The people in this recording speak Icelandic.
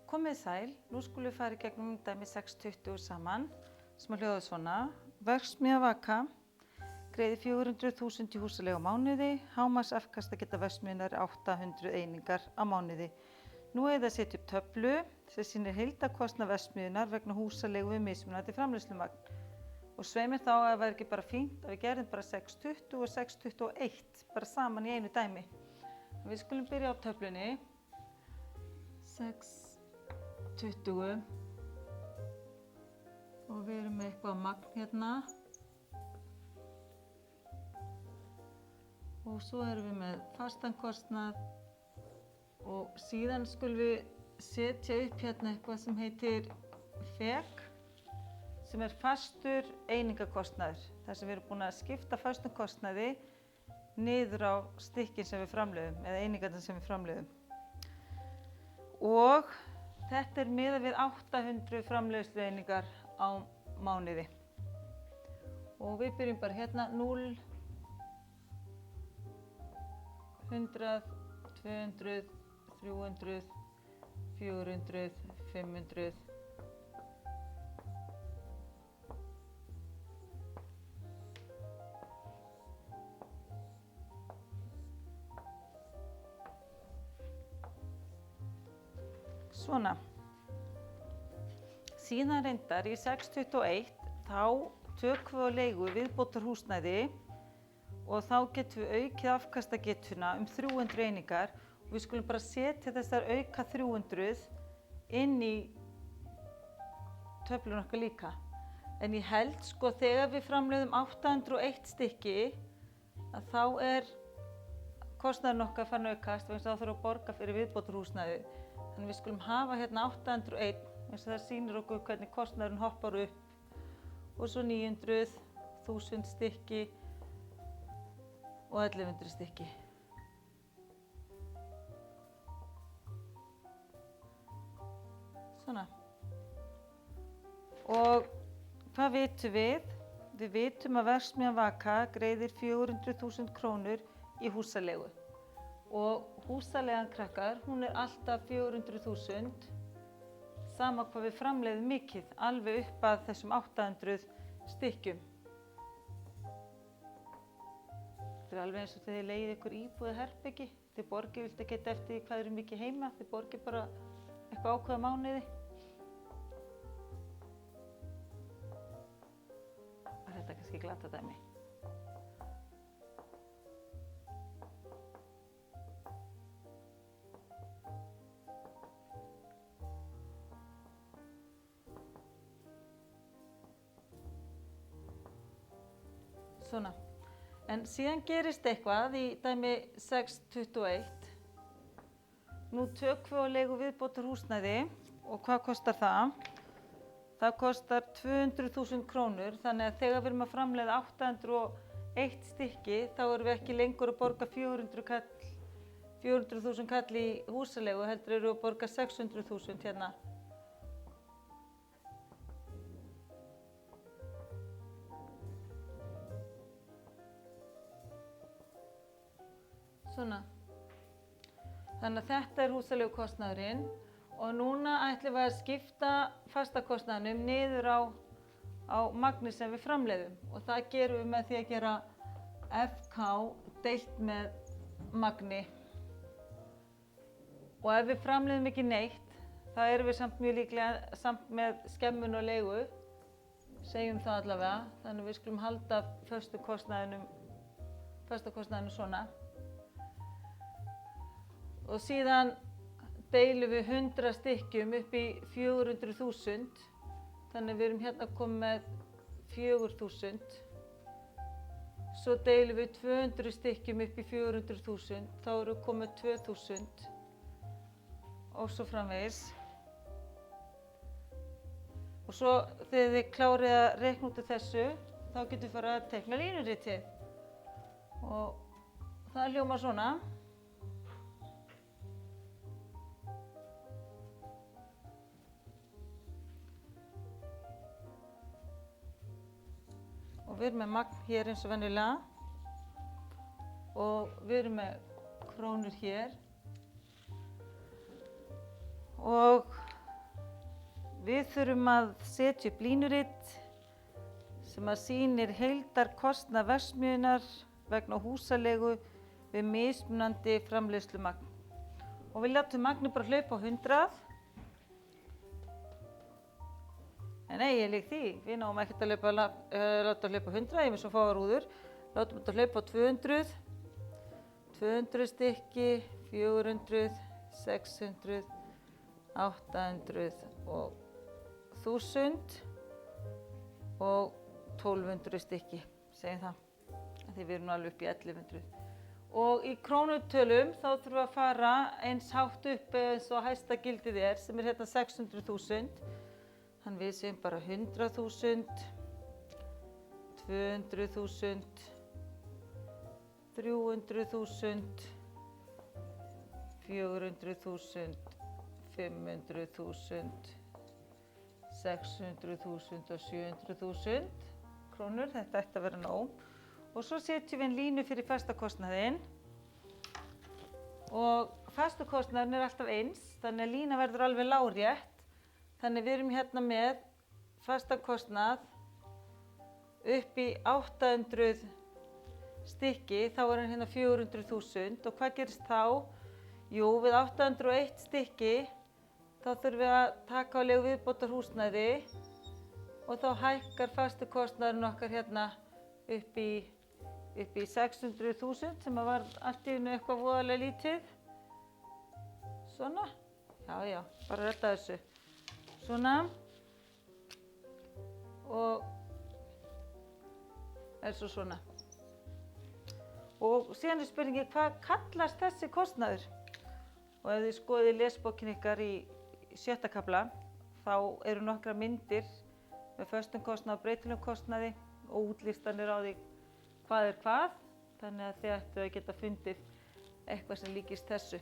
Komið sæl, nú skulum við fara í gegnum dæmi 620 saman sem að hljóða svona. Verksmiðja Vaka greiðir 400.000 í húsaleigu á mánuði, hámarks afkastageta verksmiðjunnar 800 einingar á mánuði. Nú er það að setja upp töflu sem sýnir heildarkostnað verksmiðjunnar vegna húsaleigu við mismunandi framleiðslumagn. Og svei mér þá að það væri ekki bara fínt að við gerðum bara 620 og 621 bara saman í einu dæmi. Við skulum byrja á töflunni. 620 og við erum með eitthvað magn hérna og svo erum við með fastan kostnað og síðan skulum við setja upp hérna eitthvað sem heitir FEK sem er fastur einingakostnaður, þar sem við erum búin að skipta fastum kostnaði niður á stykkin sem við framleiðum eða einingarnar sem við framleiðum. Og þetta er miðað við 800 framleiðslueiningar á mánuði. Og við byrjum bara hérna 0, 100, 200, 300, 400, 500. Svona. Síðan reyndar í 621 þá tökum við á leigu viðbótarhúsnæði og þá getum við aukið afkastagetuna 300 einingar og við skulum bara setja þessar auka 300 inn í töfluna okkar líka. En ég held sko þegar við framleiðum 801 stykki að þá er kostnaðurinn okkar farin að aukast vegna þess að þá þarf að borga fyrir viðbótarhúsnæði. Þannig við skulum hafa hérna 801 eins og það sýnir okkur hvernig kostnaðurinn hoppar upp og svo 900, 1000 stykki og 1100 stykki. Svona. Og hvað vitum við? Við vitum að verksmiðjan Vaka greiðir 400.000 krónur í húsaleigu. Og húsaleigan krakkar, hún er alltaf 400.000, sama hvað við framleiðum mikið, alveg upp að þessum 800 stykkjum. Þetta er alveg eins og þegar þið leigið ykkur íbúð eða herbergi, þið borgið vilt ekki eftir því hvað eru mikið heima, þið borgið bara eitthvað ákveða mánuði. Þetta er kannski glata dæmi. Svona. En síðan gerist eitthvað í dæmi 621. Nú tökum við á leigu viðbótarhúsnæði og hvað kostar það? Það kostar 200.000 krónur, þannig að þegar við erum að framleiða 801 stykki þá erum við ekki lengur að borga 400.000 kall í húsaleigu, heldur erum við að borga 600.000 hérna. Svona. Þannig að þetta er húsaleigukostnaðurinn og núna ætlum við að skipta fastakostnaðinum niður á magni sem við framleiðum og það gerum við með því að gera FK deilt með magni. Og ef við framleiðum ekki neitt, þá erum við samt mjög líklega samt með skemmun og leigu, segjum það allavega, þannig að við skulum halda fastakostnaðinum svona. Og síðan deilum við 100 stykkjum upp í 400.000, þannig að við erum hérna komið með 4.000. Svo deilum við 200 stykkjum upp í 400.000, þá erum við komið 2.000 og svo framvegis. Og svo þegar þið klárið að reikna út af þessu, þá getum við farið að teikna línuritið. Og það hljómar svona. Og við erum með magn hér eins og venjulega og við erum með krónur hér og Við þurfum að setja upp línurit sem að sýnir heildarkostnað verksmiðjunnar vegna húsaleigu við mismunandi framleiðslumagn. Og við látum magnið bara hlaupa á 100. En nei, ég lík því. Við náum ekkert að láta hlaupa á 100, ég með svo fáar rúður. Látum þetta hlaupa á 200. 200 stykki, 400, 600, 800 og 1000 og 1200 stykki, segjum það. Því við erum alveg upp í 1100. Og í krónutölum þá þurfum við að fara eins hátt upp eins og hæsta gildið sem hérna 600.000. Þannig við segjum bara 100.000, 200.000, 300.000, 400.000, 500.000, 600.000 og 700.000 krónur. Þetta ætti að vera nóg. Og svo setjum við línu fyrir fastakostnaðinn. Og fastakostnaðurinn er alltaf eins, þannig að lína verður alveg lárétt. Þannig við erum hérna með fastakostnað upp í 800 stykki, þá er hann hérna 400.000 og hvað gerist þá? Jú, við 801 stykki þá þurfum við að taka á leigu viðbótarhúsnæði og þá hækkar fastakostnaðurinn okkar hérna upp í 600.000 sem var allt í einu eitthvað voðalega lítið. Svona, já, bara redda þessu. Svona og svo svona. Og síðan er spurningin, hvað kallast þessi kostnaður? Og ef þið skoðið lesbókin ykkar í 6. kafla, þá eru nokkrar myndir með föstum kostnaði og breytilegum kostnaði og útlistanir á því hvað er hvað. Þannig að þið ættu að geta fundið eitthvað sem líkist þessu.